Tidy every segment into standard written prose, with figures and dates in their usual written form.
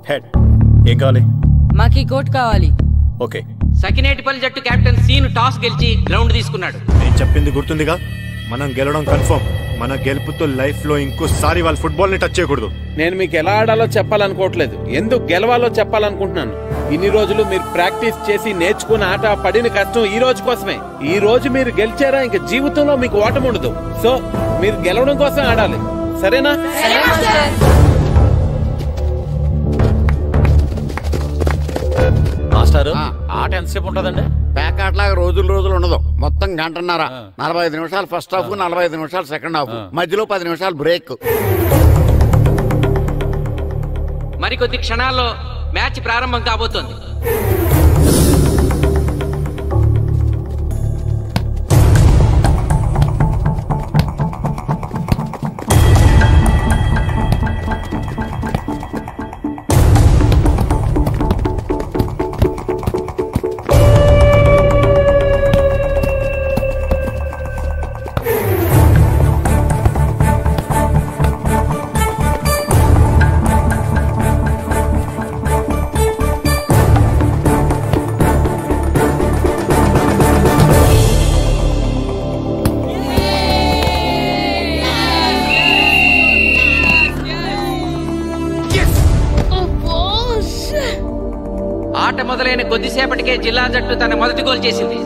Head ఏం కావాలి? మాకి కోట్ కావాలి. ఓకే. సకినేటిపల్లి జట్టు కెప్టెన్ సీను టాస్ గెలిచి గ్రౌండ్ తీసుకున్నాడు. నేను చెప్పింది గుర్తుందిగా, మనం గెలవడం కన్ఫర్మ్. మన గెలుపుతో లైఫ్ లో ఇంకోసారి వాళ్ళ ఫుట్బాల్ ని టచ్ చేయకూడదు. నేను మీకు ఎలా ఆడాలో చెప్పాలనుకోవట్లేదు, ఎందుకు గెలవాలో చెప్పాలనుకుంటున్నాను. ఇన్ని రోజులు మీరు ప్రాక్టీస్ చేసి నేర్చుకున్న ఆట పడిన కష్టం ఈ రోజు కోసమే. ఈ రోజు మీరు గెలిచారా ఇంక జీవితంలో మీకు ఓటమి ఉండదు. సో మీరు గెలవడం కోసం ఆడాలి, సరేనా? మాస్టారు ఆట ఎంతసేపు ఉంటుందండి? ప్యాకాట్లాగా రోజులు ఉండదు, మొత్తం గంటన్నర. 45 నిమిషాలు ఫస్ట్ హాఫ్, 45 నిమిషాలు సెకండ్ హాఫ్, మధ్యలో 10 నిమిషాలు బ్రేక్. మరికొద్ది క్షణాల్లో మ్యాచ్ ప్రారంభం కాబోతోంది. ఆట మొదలైన కొద్దిసేపటికే జిల్లా జట్టు తన మొదటి గోల్ చేసింది.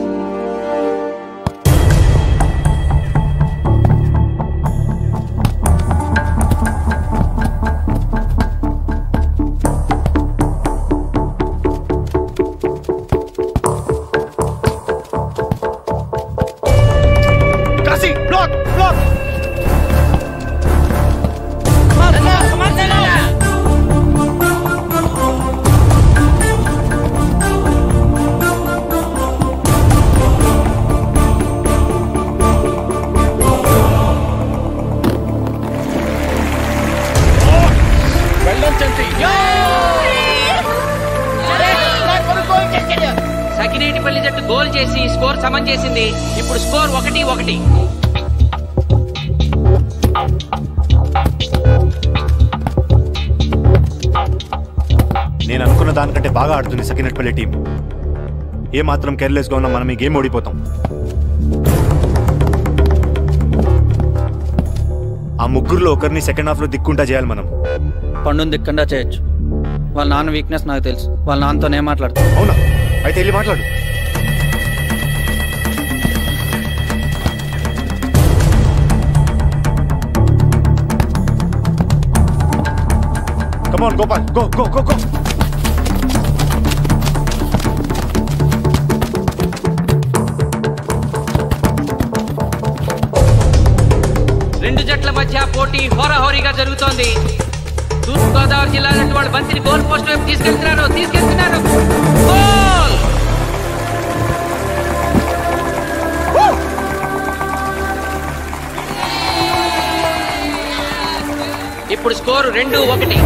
సకినేటిపల్లి జట్టు గోల్ చేసి స్కోర్ సమం చేసింది. ఇప్పుడు స్కోర్ 1-1. నేను అనుకున్న దానికంటే బాగా ఆడుతుంది సకినేటిపల్లి టీం. ఏ మాత్రం కేర్లెస్ గా ఉన్నా మనం ఈ గేమ్ ఓడిపోతాం. ఆ ముగ్గురులో ఒకరిని సెకండ్ హాఫ్ లో దిక్కుంటా చేయాలి మనం. పండుని దిక్కుండా చేయొచ్చు. వాళ్ళ నాన్న వీక్నెస్ నాకు తెలుసు. వాళ్ళ నాన్నతో నేను మాట్లాడతాను. అవునా? అయితే వెళ్ళి మాట్లాడు. Come on, Gopal. Go. రెండు జట్ల మధ్య పోటీ హోరాహోరీగా జరుగుతోంది. తూర్పుగోదావరి జిల్లా జట్టు వాళ్ళు బంతిని గోల్ పోస్ట్ వైపు తీసుకెళ్తున్నారు. గోల్! ఇప్పుడు స్కోరు 2-1.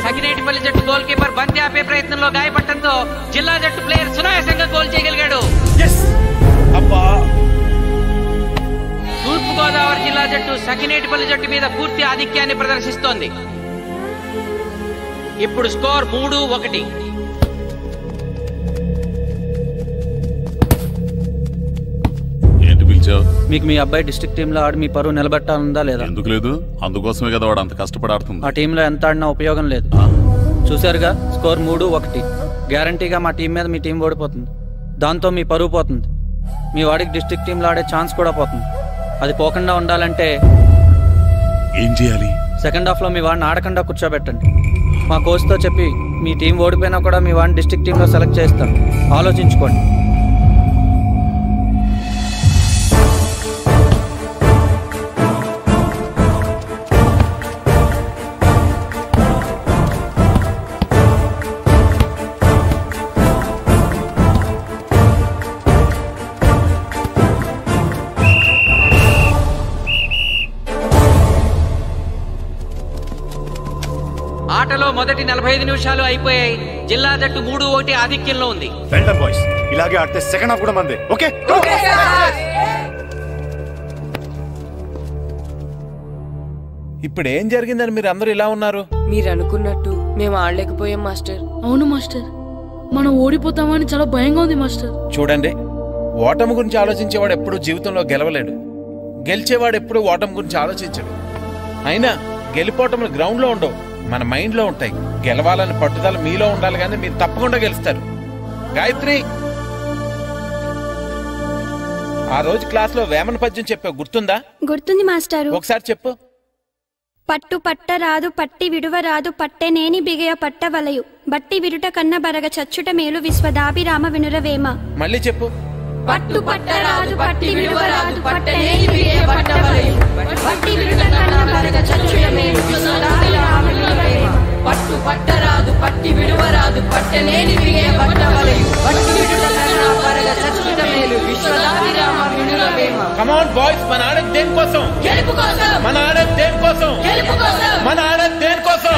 సకినేటిపల్లి జట్టు గోల్ కీపర్ బంతి ఆపే ప్రయత్నంలో గాయపడటంతో జిల్లా జట్టు ప్లేయర్ సునాయాసంగా గోల్ చేయగలిగాడు. తూర్పుగోదావరి జిల్లా జట్టు సకినేటిపల్లి జట్టు మీద పూర్తి ఆధిక్యాన్ని ప్రదర్శిస్తోంది. ఇప్పుడు స్కోర్ 3-1. మీకు మీ అబ్బాయి డిస్ట్రిక్ట్ టీంలో ఆడి మీ పరువు నిలబెట్టాలందా లేదా? ఎందుకు లేదు, అందుకోసమే కదా వాడు అంత కష్టపడి ఆడుతుంది. ఆ టీంలో ఎంత ఆడినా ఉపయోగం లేదు. చూసారుగా, స్కోర్ 3-1. గ్యారంటీగా మా టీం మీద మీ టీం ఓడిపోతుంది. దాంతో మీ పరువు పోతుంది. మీ వాడికి డిస్ట్రిక్ట్ టీంలో ఆడే ఛాన్స్ కూడా పోతుంది. అది పోకుండా ఉండాలంటే ఏం చేయాలి? సెకండ్ హాఫ్లో మీ వాడిని ఆడకుండా కూర్చోబెట్టండి. మా కోచ్తో చెప్పి మీ టీం ఓడిపోయినా కూడా మీ వాడిని డిస్ట్రిక్ట్ టీంలో సెలెక్ట్ చేస్తాం. ఆలోచించుకోండి. ఆటలో మొదటి 45 నిమిషాలు అయిపోయాయి. జిల్లా జట్టు 3-1 ఆధిక్యంలో ఉంది. వెల్డన్ బాయ్స్, ఇలాగే ఆడితే సెకండ్ హాఫ్ కూడా మందే. ఓకే ఇప్పుడు ఏం జరిగిందని మీరు అందరూ ఇలా ఉన్నారు? మీరు అనుకున్నట్టు మేము ఆడలేకపోయాం మాస్టర్. అవును మాస్టర్, మనం ఓడిపోతామని చాలా భయంగా ఉంది మాస్టర్. చూడండి, ఓటమి గురించి ఆలోచించేవాడు ఎప్పుడు జీవితంలో గెలవలేడు. గెలిచేవాడు ఎప్పుడు ఓటమి గురించి ఆలోచించడు. అయినా గెలిపోవటములు గ్రౌండ్లో ఉండవు, మన మైండ్లో ఉంటాయి. గెలవాలని పట్టుదల మీలో ఉండాలి, కానీ మీరు తప్పకుండా గెలుస్తారు. గాయత్రి, ఆ రోజు క్లాస్లో వేమన పద్యం చెప్పావు, గుర్తుందా? గుర్తుంది మాస్టారు. ఒకసారి చెప్పు. పట్టు పట్టరాదు పట్టి విడువరాదు పట్టెనేని బిగయ పట్టవలయు బట్టి విరుట కన్న బరగ చచ్చుట మేలు విశ్వదాభిరామ వినురవేమ. మళ్ళీ చెప్పు. పట్టు పట్టరాదు పట్టి విడువరాదు పట్టెనేని బిగయ పట్టవలయు బట్టి విరుట కన్న బరగ చచ్చుట మేలు విశ్వదాభిరామ వినురవేమ. పట్టు పట్టరాదు పట్టి విడువరాదు పట్టనేని బిగే పట్టవలయు బట్టి విడుట కన్న బరగ చచ్చుట మేలు విశ్వదాభిరామ వినురవేమ. కమ్ ఆన్ బాయ్స్, మన ఆడేది దేనికోసం? గెలుపు కోసం. మన ఆడేది దేనికోసం? గెలుపు కోసం. మన ఆడేది దేనికోసం?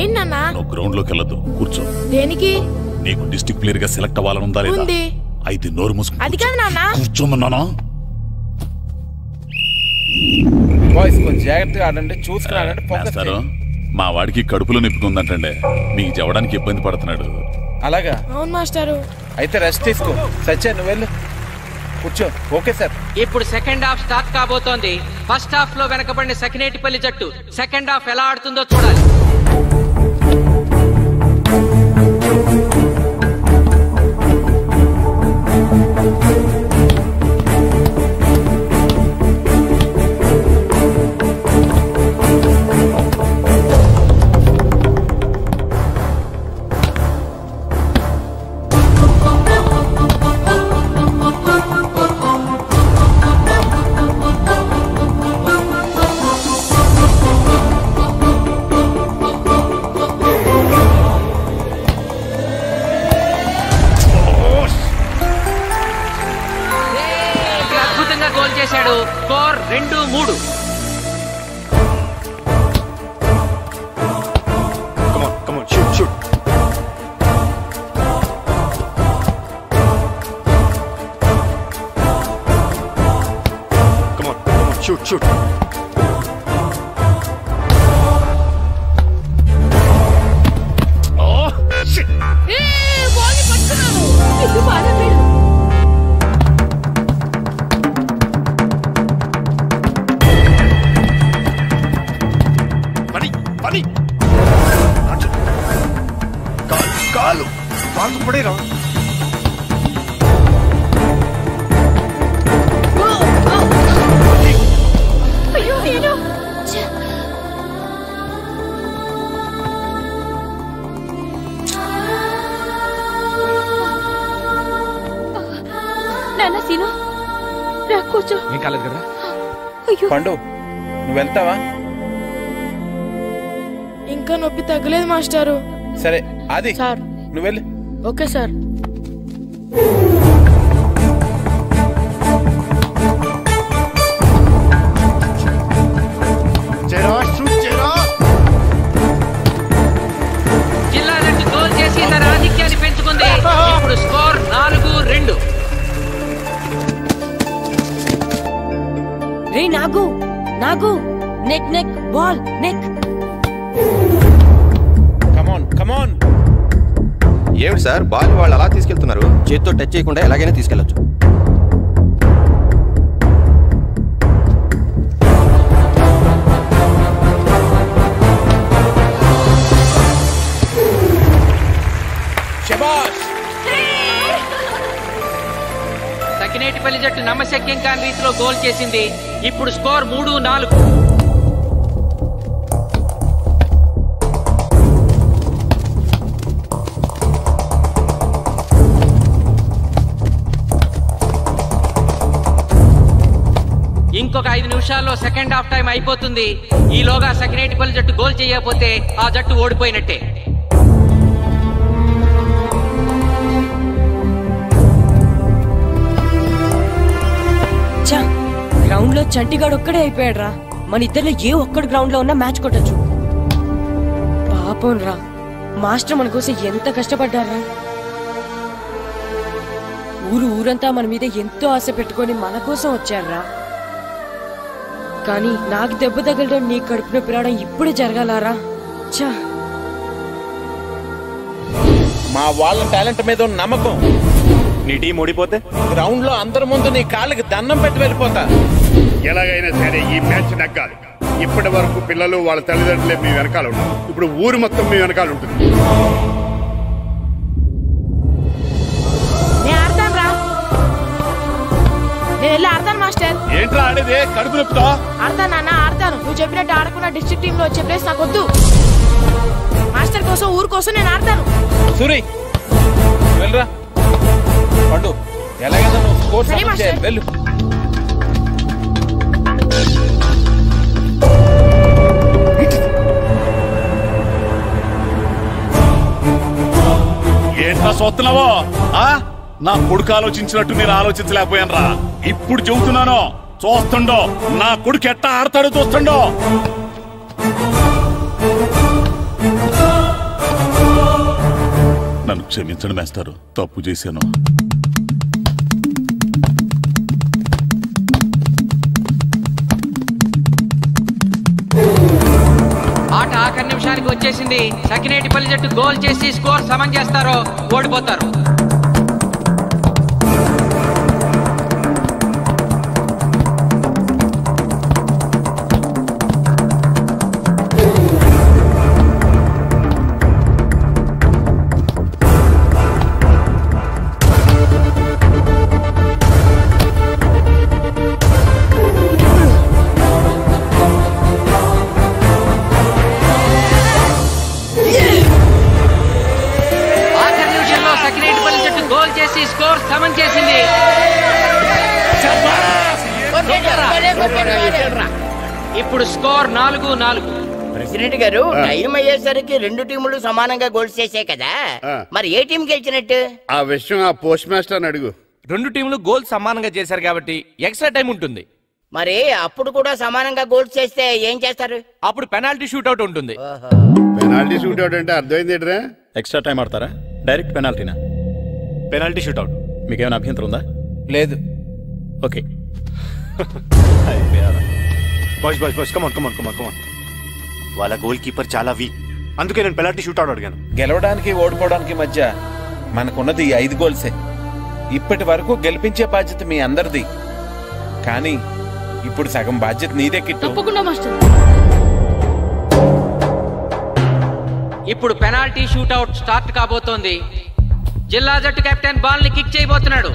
ఏంటన్నా? నువ్వు గ్రౌండ్ లోకి వెళ్ళదు, కూర్చో. దేనికి? నీకు డిస్ట్రిక్ట్ ప్లేయర్ గా సెలెక్ట్ అవ్వాలనుందా లేదా? అయితే నోరు మూసుకుని అది కాదు నాన్న. కూర్చోమన్నానా? బాయ్స్ కొంచెం జాగ్రత్తగా ఆడండి, చూసుకుని ఆడండి. ఫోకస్ చేయండి. మా వాడికి కడుపులో నొప్పి ఉందంటండే, మీకు చెప్పడానికి ఇబ్బంది పడుతున్నాడు. అలాగా? అవును మాస్టారు. అయితే రెస్ట్ తీసుకో. సత్య నువ్వు వెళ్ళు, కూర్చో. Okay sir. ఇప్పుడు సెకండ్ హాఫ్ స్టార్ట్ కాబోతోంది. ఫస్ట్ హాఫ్ లో వెనకబడిన సకినేటిపల్లి జట్టు సెకండ్ హాఫ్ ఎలా ఆడుతుందో చూడాలి. గోల్ చేశాడు. Score 2-3. Come on, shoot. Come on, shoot. Oh, shit. బాల్ని పట్టుకున్నాను. ఇది బాధపడు. పని కాలు పడేరా. అయ్యో నేను నాన్న సీను రా కూర్చో. ఏం కాలేదు కదా? అయ్యో పండు, నువ్వు వెళ్తావా? ఇంకా నొప్పి తగ్గలేదు మాస్టారు. సరే అది సార్. నువ్వు వెళ్ళు. Okay sir. జిల్లా జట్టు గోల్ చేసి తన ఆధిక్యాన్ని పెంచుకుంది. ఇప్పుడు స్కోర్ 4-2. రే నాగు నెక్ బాల్ నెక్. కమాన్. ఏమిటి సార్, బాల్ వాళ్ళు అలా తీసుకెళ్తున్నారు? చేతితో టచ్ చేయకుండా ఎలాగైనా తీసుకెళ్లొచ్చు. శబాష్. సకినేటిపల్లి జట్టు నమ్మశక్యం కాని రీతిలో గోల్ చేసింది. ఇప్పుడు స్కోర్ 3-4. ఇంకొక 5 నిమిషాల్లో సెకండ్ హాఫ్ టైం అయిపోతుంది. ఈలోగా సకినేటిపల్లి జట్టు గోల్ చేయకపోతే ఆ జట్టు ఓడిపోయినట్టే. గ్రౌండ్ లో చంటిగాడు ఒక్కడే అయిపోయాడు రా. మన ఇద్దరిలో ఏ ఒక్కడు గ్రౌండ్ లో ఉన్నా మ్యాచ్ కొట్టచ్చు. పాపం రా, మాస్టర్ మన కోసం ఎంత కష్టపడ్డారా. ఊరంతా మన మీద ఎంతో ఆశ పెట్టుకొని మన కోసం వచ్చారా. కానీ నాకు దెబ్బ తగలడం, నీ కడుపు నొప్పి రావడం ఇప్పుడే జరగాలారా. చా, మా వాళ్ళ టాలెంట్ మీద ఉన్న నమ్మకం. నీ టీం ఓడిపోతే గ్రౌండ్ లో అందరి ముందు నీ కాళ్ళకి దండం పెట్టి వెళ్ళిపోతా. ఎలాగైనా సరే ఈ మ్యాచ్ నగ్గాలి. ఇప్పటి వరకు పిల్లలు వాళ్ళ తల్లిదండ్రులే మీ వెనకాల ఉంటారు. ఇప్పుడు ఊరు మొత్తం మీ వెనకాల ఉంటుంది. ఆడతాను మాస్టర్. ఏంట్రా ఆడేది? కడుపు నొప్పుతో ఆడతాను అన్న, ఆడతాను. నువ్వు చెప్పినట్టు ఆడకుండా డిస్ట్రిక్ట్ టీమ్ లో వచ్చే ప్లేస్ నాకు వద్దు. మాస్టర్ కోసం, ఊరు కోసం నేను ఆడతాను. సూరి వెళ్ళరా. పండు ఎలాగైనా నువ్వు స్కోర్ చేయాలి. వెళ్ళు. ఏంట్రా చూస్తున్నావో? నా కొడుకు ఆలోచించినట్టు నేను ఆలోచించలేకపోయాను రా. ఇప్పుడు చెబుతున్నాను, చూస్తుండో నా కొడుకు ఎట్టా ఆడతాడో చూస్తుండో. నన్ను క్షమించండి మాస్టారు, తప్పు చేశాను. ఆట ఆఖరి నిమిషానికి వచ్చేసింది. సకినేటిపల్లి జట్టు గోల్ చేసి స్కోర్ సమం చేస్తారో ఓడిపోతారు. స్కోర్ సమం చేసింది. ఇప్పుడు స్కోర్ 4-4. ప్రెసిడెంట్ గారు, టైం అయ్యేసరికి 2 టీములు సమానంగా గోల్స్ చేసాయి కదా, మరి ఏ టీం గెలిచినట్టు? ఆ విషయం ఆ పోస్ట్ మాస్టర్ అడుగు. 2 టీములు గోల్ సమానంగా చేశారు కాబట్టి ఎక్స్ట్రా టైం ఉంటుంది. మరి అప్పుడు కూడా సమానంగా గోల్స్ చేస్తే ఏం చేస్తారు? అప్పుడు పెనాల్టీ షూట్అవుట్ ఉంటుంది. పెనాల్టీ షూట్అవుట్ అంటే అర్థమైంది ఏంట్రా? ఎక్స్ట్రా టైం ఆడతారా, డైరెక్ట్ పెనాల్టీనా? Penalty shootout. మీకేమైనా అభ్యంతరం ఉందా? లేదు. ఓకే. Boys come on. వాళ్ళ గోల్ కీపర్ చాలా వీక్, అందుకే నేను పెనాల్టీ షూట్అవుట్ అడిగాను. గెలవడానికి ఓడిపోవడానికి మధ్య మనకున్నది 5 గోల్సే. ఇప్పటి వరకు గెలిపించే బాధ్యత మీ అందరిది, కానీ ఇప్పుడు సగం బాధ్యత నీదే కిట్టు. తప్పకుండా మాస్టర్. ఇప్పుడు పెనాల్టీ షూట్అవుట్ స్టార్ట్ కాబోతోంది. జిల్లా జట్టు కెప్టెన్ బాల్ ని కిక్ చేయబోతున్నాడు.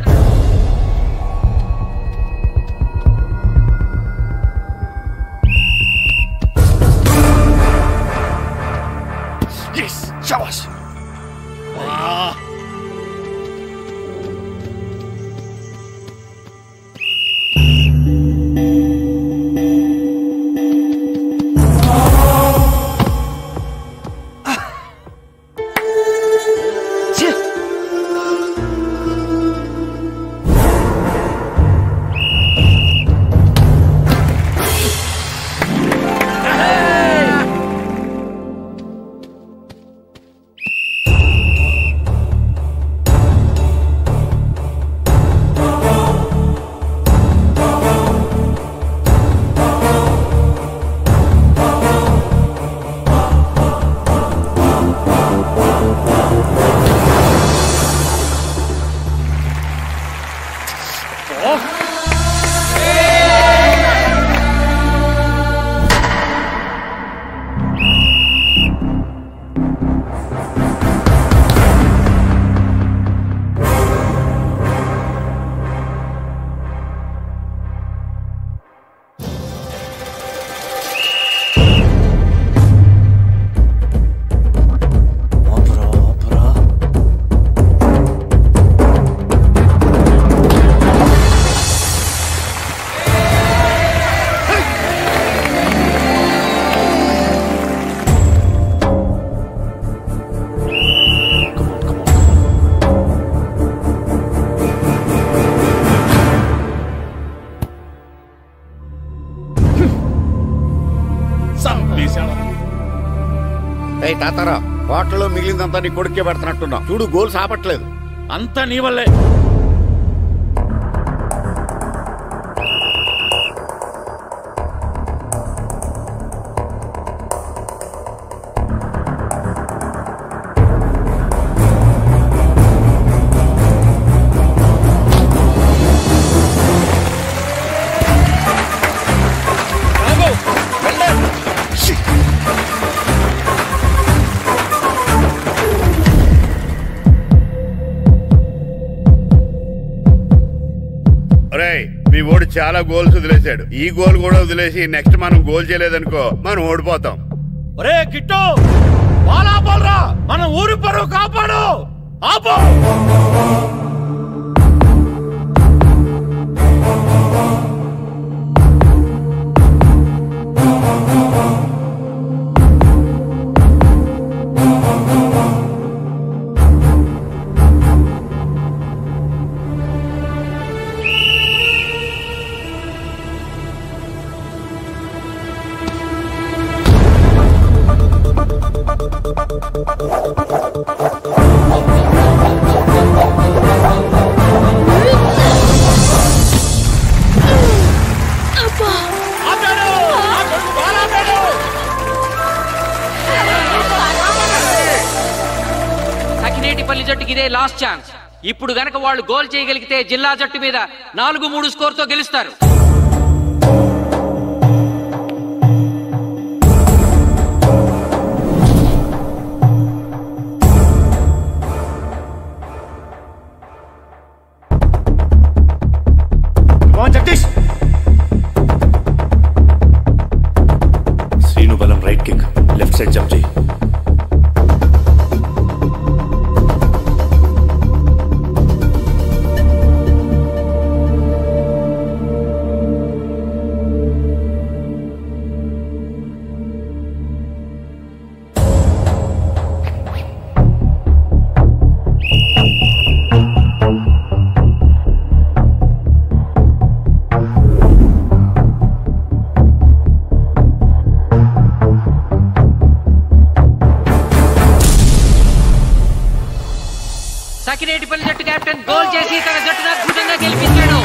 రే తాతారా హోటల్లో మిగిలిందంతా నీ కొడుకే పెడుతున్నట్టున్నావు చూడు గోల్స్ ఆపట్లేదు అంతా నీ వల్లే మీ ఓడి చాలా గోల్స్ వదిలేశాడు ఈ గోల్ కూడా వదిలేసి నెక్స్ట్ మనం గోల్ చేయలేదనుకో మనం ఓడిపోతాం ఒరే కిట్టు బాలా బాలరా మన ఊరి పరువు కాపాడు ఆపో సకినేటిపల్లి జట్టుకి ఇదే లాస్ట్ ఛాన్స్. ఇప్పుడు గనక వాళ్ళు గోల్ చేయగలిగితే జిల్లా జట్టు మీద 4-3 స్కోర్ తో గెలుస్తారు. శ్రీను బలం right kick left side jump చేయి. సకినేటిపల్లి జట్టు కెప్టెన్ గోల్ చేసి తన జట్టును అద్భుతంగా గెలిపించాడు.